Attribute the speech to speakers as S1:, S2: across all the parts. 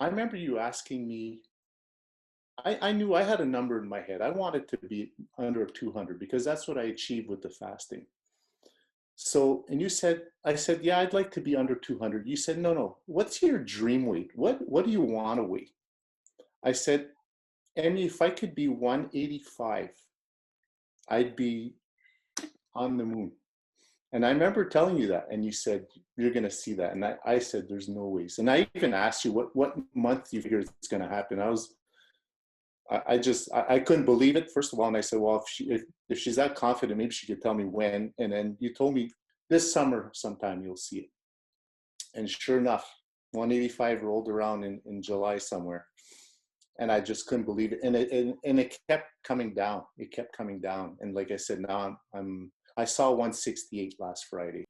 S1: I remember you asking me, I knew I had a number in my head. I wanted to be under 200 because that's what I achieved with the fasting. So, and you said, I said, yeah, I'd like to be under 200. You said, no, no. What's your dream weight? What do you want to weigh? I said, Emmy, if I could be 185, I'd be on the moon. And I remember telling you that, and you said you're going to see that, and I said there's no ways. And I even asked you what month you figure it's going to happen. I couldn't believe it, first of all, and I said, well, if she's that confident, maybe she could tell me when. And then you told me this summer sometime you'll see it. And sure enough, 185 rolled around in July somewhere, and I just couldn't believe it. And it kept coming down. It kept coming down. And like I said, now I saw 168 last Friday.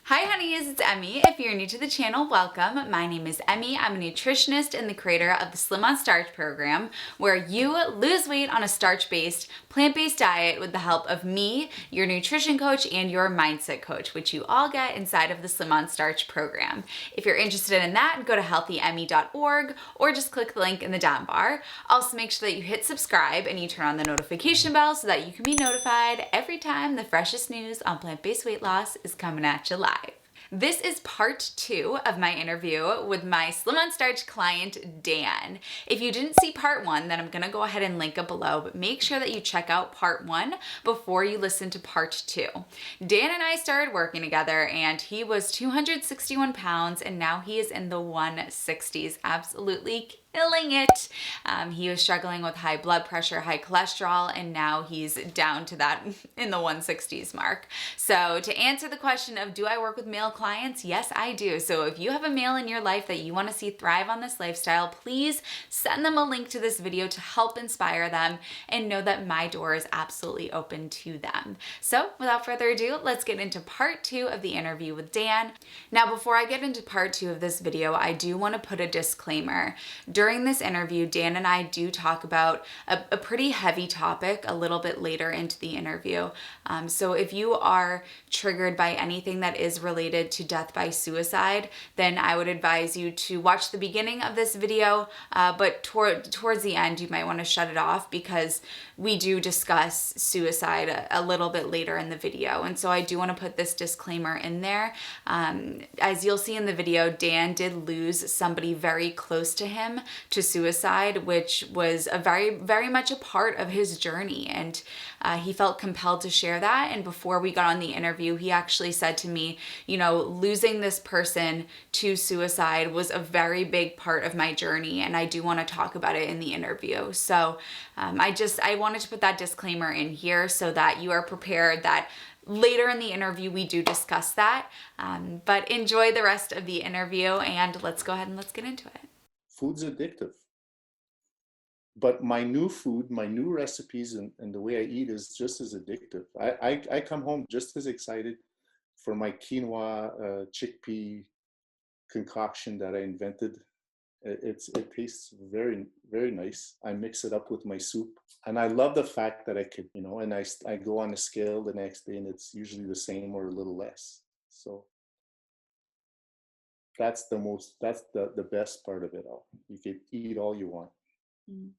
S2: Hi honeys, it's Emmy. If you're new to the channel, welcome. My name is Emmy. I'm a nutritionist and the creator of the Slim on Starch program, where you lose weight on a starch-based, plant-based diet with the help of me, your nutrition coach, and your mindset coach, which you all get inside of the Slim on Starch program. If you're interested in that, go to healthymmy.org or just click the link in the down bar. Also, make sure that you hit subscribe and you turn on the notification bell so that you can be notified every time the freshest news on plant-based weight loss is coming at you live. This is part 2 of my interview with my Slim on Starch client, Dan. If you didn't see part 1, then I'm gonna go ahead and link it below, but make sure that you check out part 1 before you listen to part 2. Dan and I started working together and he was 261 pounds and now he is in the 160s, absolutely killing it. He was struggling with high blood pressure, high cholesterol, and now he's down to that in the 160s mark. So to answer the question of do I work with male clients? Yes, I do. So if you have a male in your life that you want to see thrive on this lifestyle, please send them a link to this video to help inspire them and know that my door is absolutely open to them. So without further ado, let's get into part 2 of the interview with Dan. Now, before I get into part 2 of this video, I do want to put a disclaimer. During this interview, Dan and I do talk about a pretty heavy topic a little bit later into the interview. So if you are triggered by anything that is related to death by suicide, then I would advise you to watch the beginning of this video, but towards the end, you might want to shut it off because we do discuss suicide a little bit later in the video. And so I do want to put this disclaimer in there. As you'll see in the video, Dan did lose somebody very close to him to suicide, which was a very much a part of his journey. And he felt compelled to share that. And before we got on the interview, he actually said to me, you know, losing this person to suicide was a very big part of my journey. And I do want to talk about it in the interview. So I wanted to put that disclaimer in here so that you are prepared that later in the interview, we do discuss that. But enjoy the rest of the interview and let's go ahead and let's get into it.
S1: Food's addictive. But my new food, my new recipes, and the way I eat is just as addictive. I come home just as excited for my quinoa chickpea concoction that I invented. It tastes very, very nice. I mix it up with my soup. And I love the fact that I could, you know, and I go on a scale the next day and it's usually the same or a little less. So that's the best part of it all. You could eat all you want.
S2: Mm.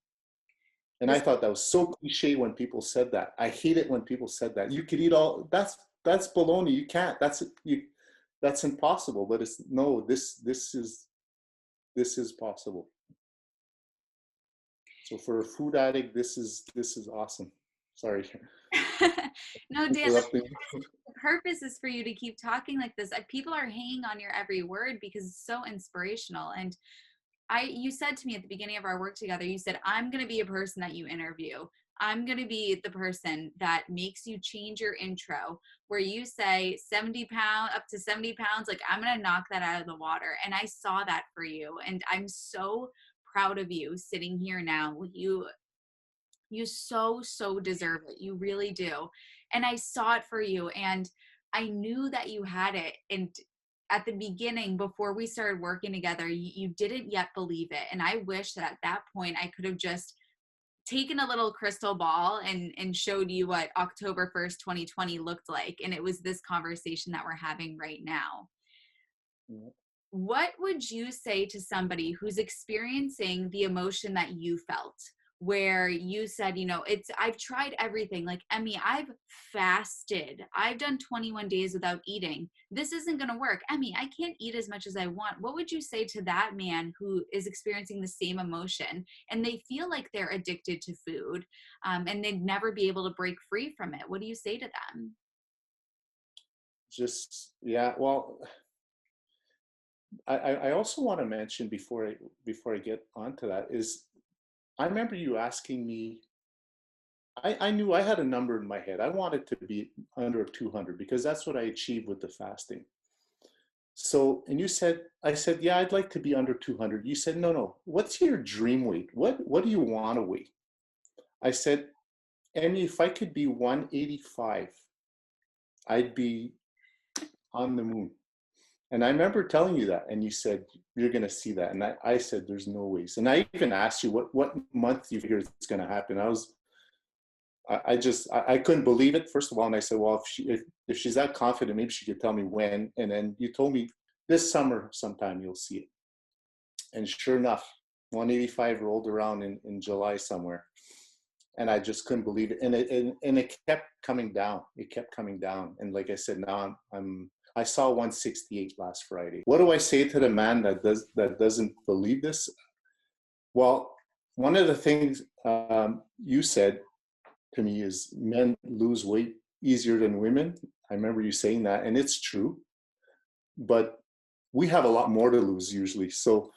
S1: And I thought that was so cliche when people said that. I hate it when people said that. You could eat all, that's baloney. You can't. That's impossible. But it's no, this is possible. So for a food addict, this is awesome. Sorry.
S2: No, Dan,
S1: Interrupting.
S2: the purpose is for you to keep talking like this. People are hanging on your every word because it's so inspirational. And you said to me at the beginning of our work together, you said, I'm going to be a person that you interview. I'm going to be the person that makes you change your intro where you say 70 pounds, up to 70 pounds, like I'm going to knock that out of the water. And I saw that for you. And I'm so proud of you sitting here now. You so deserve it. You really do. And I saw it for you and I knew that you had it. And at the beginning, before we started working together, you didn't yet believe it. And I wish that at that point I could have just taken a little crystal ball and showed you what October 1st, 2020 looked like. And it was this conversation that we're having right now.
S1: Yeah.
S2: What would you say to somebody who's experiencing the emotion that you felt, where you said, I've tried everything, like, Emmie, I've fasted, I've done 21 days without eating, this isn't going to work, Emmie, I can't eat as much as I want. What would you say to that man who is experiencing the same emotion and they feel like they're addicted to food, and they'd never be able to break free from it? What do you say to them?
S1: Just, yeah, well, I also want to mention before I get onto that is I remember you asking me. I knew I had a number in my head. I wanted to be under 200 because that's what I achieved with the fasting. So, and I said, yeah, I'd like to be under 200. You said, no. What's your dream weight? What do you want to weigh? I said, Emmy, if I could be 185, I'd be on the moon. And I remember telling you that, and you said, you're going to see that. And I said, there's no ways. And I even asked you what month you figure it's going to happen. I couldn't believe it, first of all. And I said, well, if she's that confident, maybe she could tell me when. And then you told me this summer sometime you'll see it. And sure enough, 185 rolled around in July somewhere. And I just couldn't believe it. And it kept coming down. It kept coming down. And like I said, now I saw 168 last Friday. What do I say to the man that doesn't believe this? Well, one of the things you said to me is men lose weight easier than women. I remember you saying that, and it's true. But we have a lot more to lose usually. So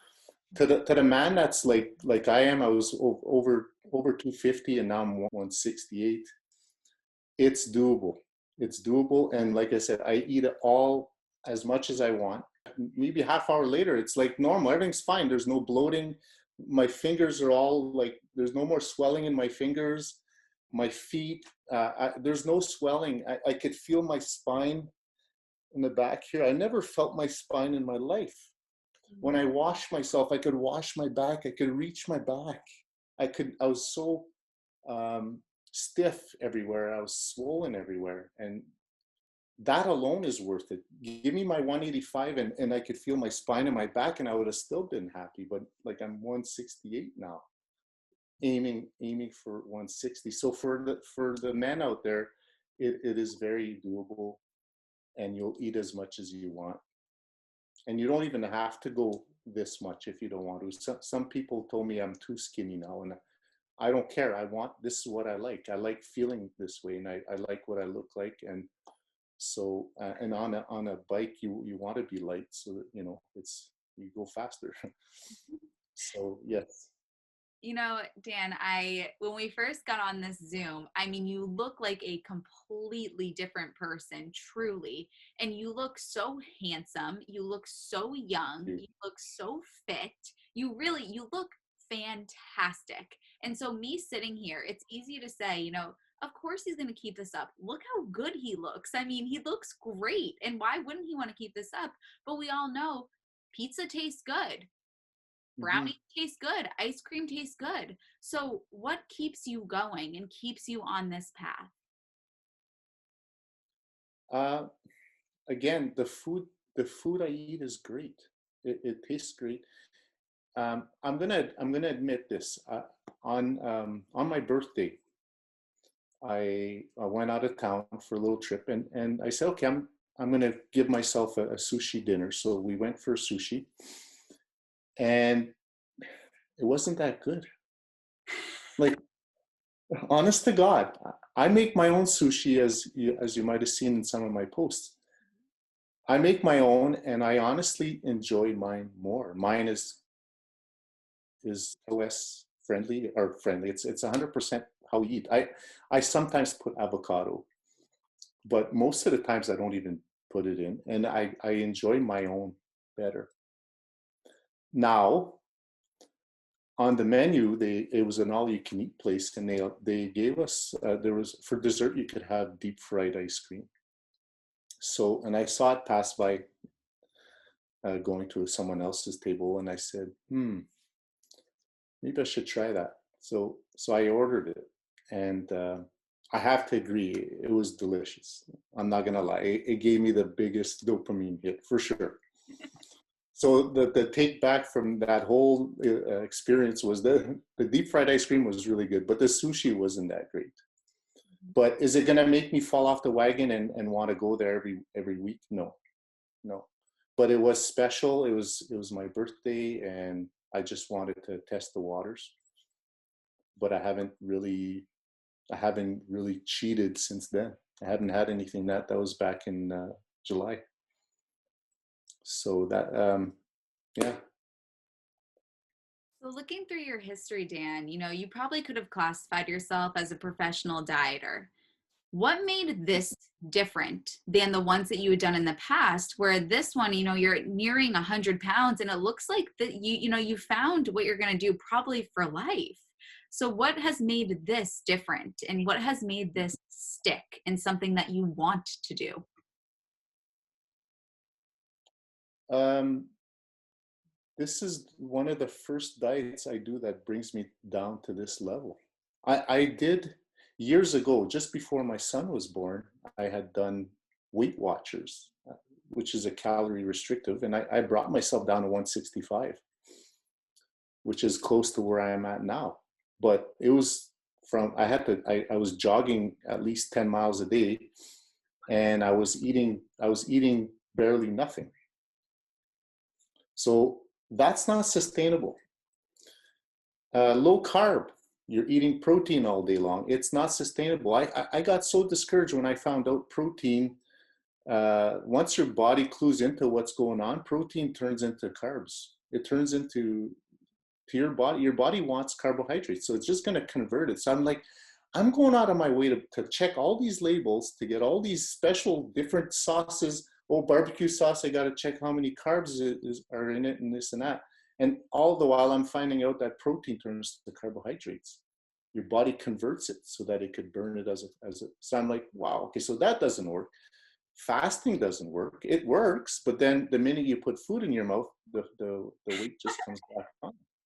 S1: to the man that's like I am, I was over 250 and now I'm 168. It's doable. It's doable. And like I said, I eat it all as much as I want. Maybe half hour later, it's like normal. Everything's fine. There's no bloating. My fingers are all like, there's no more swelling in my fingers. My feet, there's no swelling. I could feel my spine in the back here. I never felt my spine in my life. When I washed myself, I could wash my back. I could reach my back. I was so stiff everywhere. I was swollen everywhere. And that alone is worth it. Give me my 185 and I could feel my spine and my back and I would have still been happy. But like I'm 168 now, aiming for 160. So for the men out there, it is very doable and you'll eat as much as you want. And you don't even have to go this much if you don't want to. Some people told me I'm too skinny now, and I don't care. This is what I like. I like feeling this way, and I like what I look like. And so, and on a bike, you want to be light so that, you go faster. So, yes.
S2: Dan, when we first got on this Zoom, I mean, you look like a completely different person, truly. And you look so handsome. You look so young. You look so fit. You look fantastic. And so me sitting here, it's easy to say, of course he's going to keep this up. Look how good he looks. I mean, he looks great. And why wouldn't he want to keep this up? But we all know pizza tastes good. Brownie tastes good. Ice cream tastes good. So what keeps you going and keeps you on this path?
S1: Again, the food I eat is great. It tastes great. I'm gonna admit this. On my birthday, I went out of town for a little trip, and I said, okay, I'm gonna give myself a sushi dinner. So we went for sushi, and it wasn't that good. Like, honest to God, I make my own sushi, as you might have seen in some of my posts. I make my own, and I honestly enjoy mine more. Mine is less friendly or friendly. It's 100% how we eat. I sometimes put avocado, but most of the times I don't even put it in, and I enjoy my own better. Now, on the menu, it was an all-you-can-eat place, and they gave us there was, for dessert, you could have deep fried ice cream. So, and I saw it pass by going to someone else's table, and I said, maybe I should try that. So I ordered it, and I have to agree, it was delicious. I'm not gonna lie, it gave me the biggest dopamine hit for sure. So the take back from that whole experience was the deep fried ice cream was really good, but the sushi wasn't that great. But is it gonna make me fall off the wagon and want to go there every week? No, no. But it was special. It was my birthday, and I just wanted to test the waters. But I haven't really cheated since then. I haven't had anything. That was back in July. So that yeah.
S2: So, looking through your history, Dan, you probably could have classified yourself as a professional dieter. What made this different than the ones that you had done in the past, where this one, you're nearing 100 pounds and it looks like that you found what you're going to do probably for life. So what has made this different, and what has made this stick and something that you want to do?
S1: Um, this is one of the first diets I do that brings me down to this level. I did years ago, just before my son was born, I had done Weight Watchers, which is a calorie restrictive, and I brought myself down to 165, which is close to where I am at now. But it was I was jogging at least 10 miles a day, and I was eating barely nothing. So that's not sustainable. Low carb, you're eating protein all day long. It's not sustainable. I got so discouraged when I found out protein. Once your body clues into what's going on, protein turns into carbs. It turns into to your body. Your body wants carbohydrates, so it's just going to convert it. So I'm going out of my way to check all these labels to get all these special different sauces. Oh, barbecue sauce, I got to check how many carbs are in it and this and that. And all the while I'm finding out that protein turns to carbohydrates. Your body converts it so that it could burn it so I'm like, wow, okay, so that doesn't work. Fasting doesn't work. It works, but then the minute you put food in your mouth, the weight just comes back on.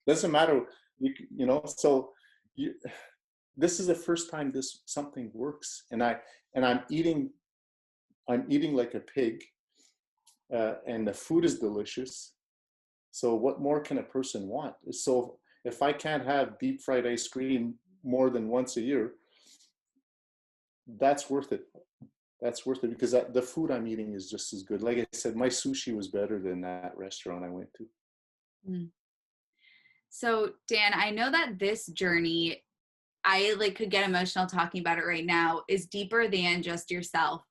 S1: Doesn't matter, so you, this is the first time this something works, and I'm eating like a pig, and the food is delicious. So what more can a person want? So if I can't have deep fried ice cream more than once a year, that's worth it. That's worth it because the food I'm eating is just as good. Like I said, my sushi was better than that restaurant I went to.
S2: Mm. So, Dan, I know that this journey, I could get emotional talking about it right now, is deeper than just yourself.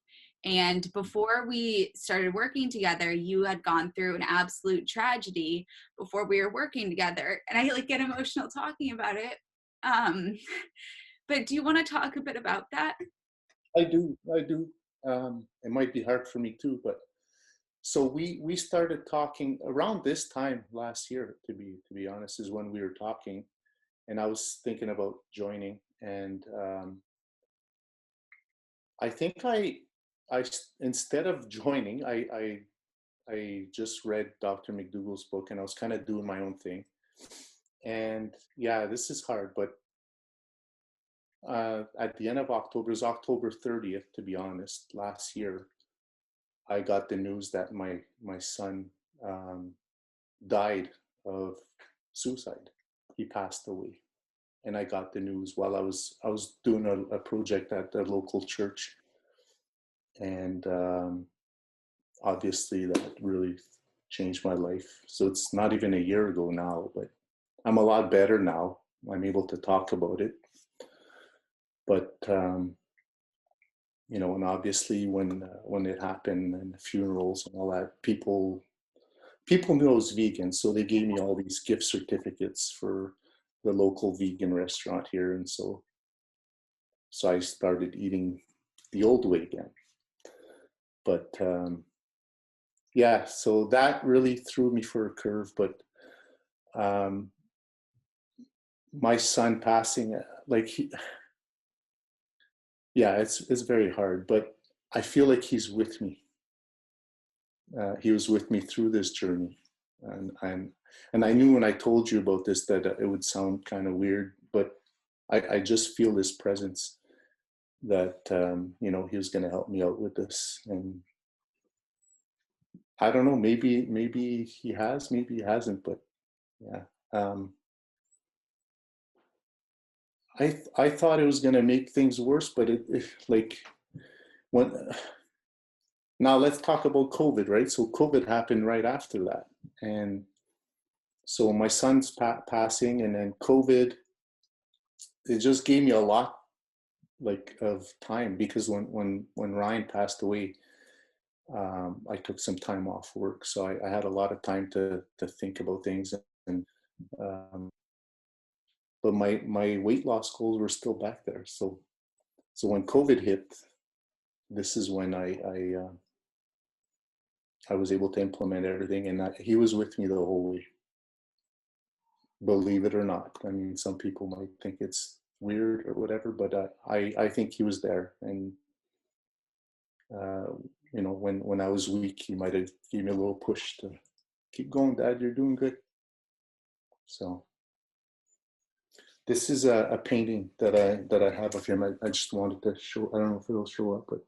S2: And before we started working together, you had gone through an absolute tragedy before we were working together. And I get emotional talking about it. Um, but do you want to talk a bit about that?
S1: I do. It might be hard for me too, but so we started talking around this time last year. To be honest, is when we were talking, and I was thinking about joining, and I think I instead of joining, I just read Dr. McDougall's book, and I was kind of doing my own thing. And yeah, this is hard, but at the end of October, it was October 30th, to be honest, last year, I got the news that my son died of suicide. He passed away, and I got the news while I was doing a project at the local church, and obviously that really changed my life. So it's not even a year ago now, but I'm a lot better now. I'm able to talk about it, but and obviously when it happened and the funerals and all that, people knew I was vegan, so they gave me all these gift certificates for the local vegan restaurant here, and so I started eating the old way again. But yeah, so that really threw me for a curve. But um, my son passing, yeah, it's very hard. But I feel like he's with me. He was with me through this journey, and I knew when I told you about this that it would sound kind of weird, but I just feel this presence that, he was going to help me out with this. And I don't know, maybe he has, maybe he hasn't, but yeah. Um, I thought it was going to make things worse, but it like when now let's talk about COVID, right? So COVID happened right after that, and so my son's passing, and then COVID, it just gave me a lot like of time, because when Ryan passed away, I took some time off work, so I had a lot of time to think about things, and um, but my weight loss goals were still back there. So when COVID hit, this is when I was able to implement everything, and he was with me the whole way. Believe it or not. I mean, some people might think it's weird or whatever, but I think he was there. And uh, when I was weak, he might have given me a little push to keep going, Dad. You're doing good. So this is a painting that I have of him. I just wanted to show. I don't know if it'll show up, but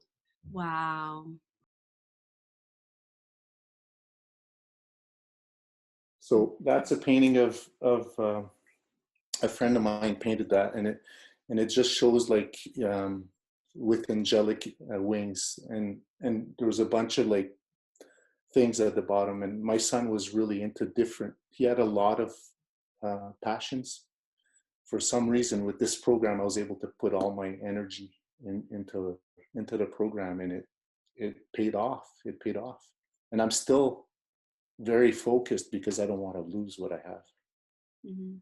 S2: Wow.
S1: so that's a painting of a friend of mine painted that, and it just shows like with angelic wings, and there was a bunch of like things at the bottom. And my son was really into different. He had a lot of passions. For some reason, with this program, I was able to put all my energy into the program, and it paid off. It paid off, and I'm still very focused because I don't want to lose what I have.
S2: Mm-hmm.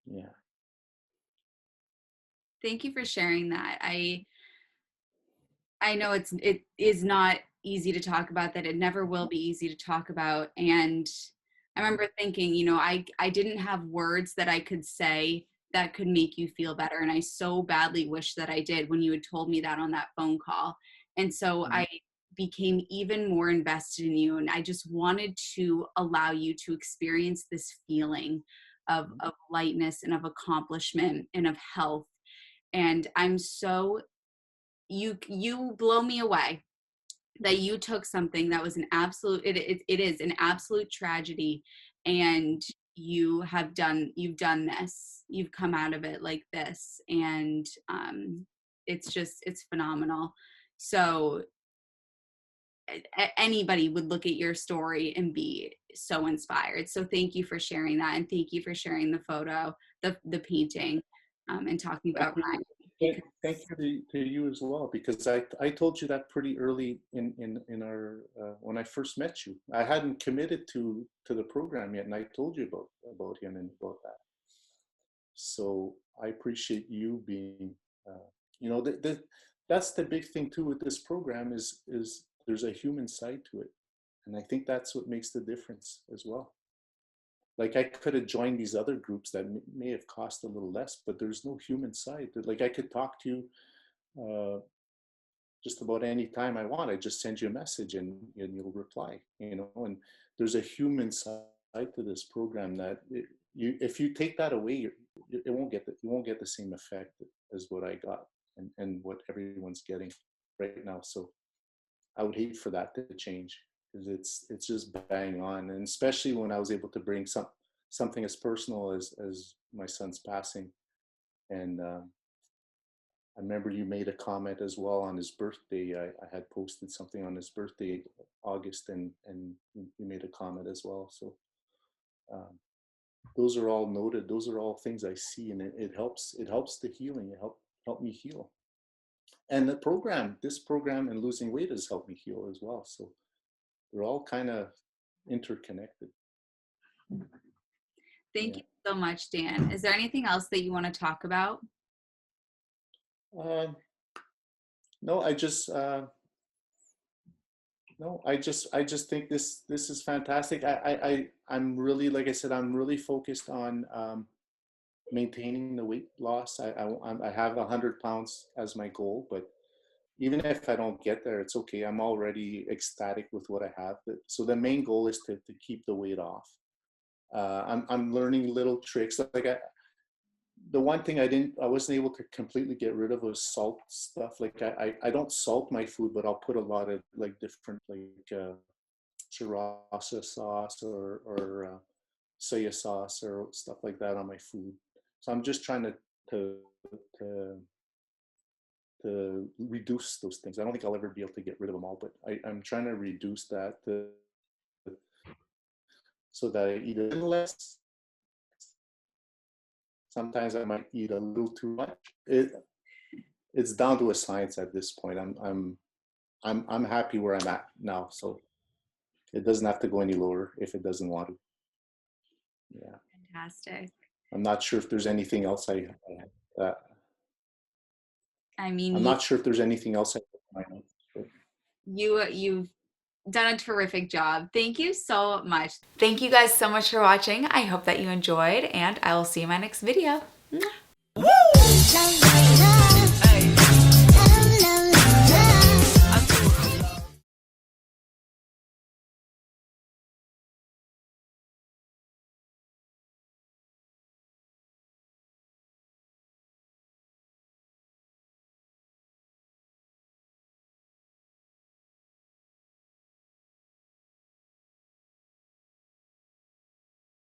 S1: Yeah.
S2: Thank you for sharing that. I know it is not easy to talk about, that it never will be easy to talk about. And I remember thinking, I didn't have words that I could say that could make you feel better. And I so badly wish that I did when you had told me that on that phone call. And so
S1: Mhm.
S2: I became even more invested in you. And I just wanted to allow you to experience this feeling of lightness and of accomplishment and of health. And I'm so, you blow me away that you took something that was an absolute, it is an absolute tragedy, and you've done this, you've come out of it like this. And it's phenomenal. So anybody would look at your story and be so inspired. So thank you for sharing that, and thank you for sharing the photo, the painting, and talking about Ryan.
S1: Thank you to you as well, because I told you that pretty early in our when I first met you. I hadn't committed to the program yet, and I told you about him and about that. So I appreciate you being, that's the big thing too with this program is there's a human side to it, and I think that's what makes the difference as well. Like I could have joined these other groups that may have cost a little less, but there's no human side. Like I could talk to you just about any time I want. I just send you a message, and you'll reply, and there's a human side to this program that if you take that away, you won't get the same effect as what I got, and what everyone's getting right now. So I would hate for that to change, because it's just bang on, and especially when I was able to bring something as personal as my son's passing. And I remember you made a comment as well on his birthday. I had posted something on his birthday, August, and you made a comment as well. So um, those are all noted. Those are all things I see, and it helps. It helps the healing. It helped me heal. And this program and losing weight has helped me heal as well. So they're all kind of interconnected.
S2: Thank
S1: Yeah.
S2: you so much, Dan. Is there anything else that you want to talk about?
S1: Um, no, I just think this is fantastic. I'm really, like I said, I'm really focused on maintaining the weight loss. I have 100 pounds as my goal, but even if I don't get there, it's okay. I'm already ecstatic with what I have. So the main goal is to keep the weight off. I'm learning little tricks. Like the one thing I wasn't able to completely get rid of was salt stuff. Like I don't salt my food, but I'll put a lot of like different like churrasco sauce or soya sauce or stuff like that on my food. So I'm just trying to to to reduce those things. I don't think I'll ever be able to get rid of them all, but I'm trying to reduce that so that I eat a little less. Sometimes I might eat a little too much. It's down to a science at this point. I'm happy where I'm at now, so it doesn't have to go any lower if it doesn't want to. Yeah,
S2: Fantastic.
S1: I'm not sure if there's anything else uh,
S2: I mean,
S1: I'm not sure if there's anything else
S2: you've done a terrific job. Thank you so much. Thank you guys so much for watching. I hope that you enjoyed, and I will see you in my next video. Mwah.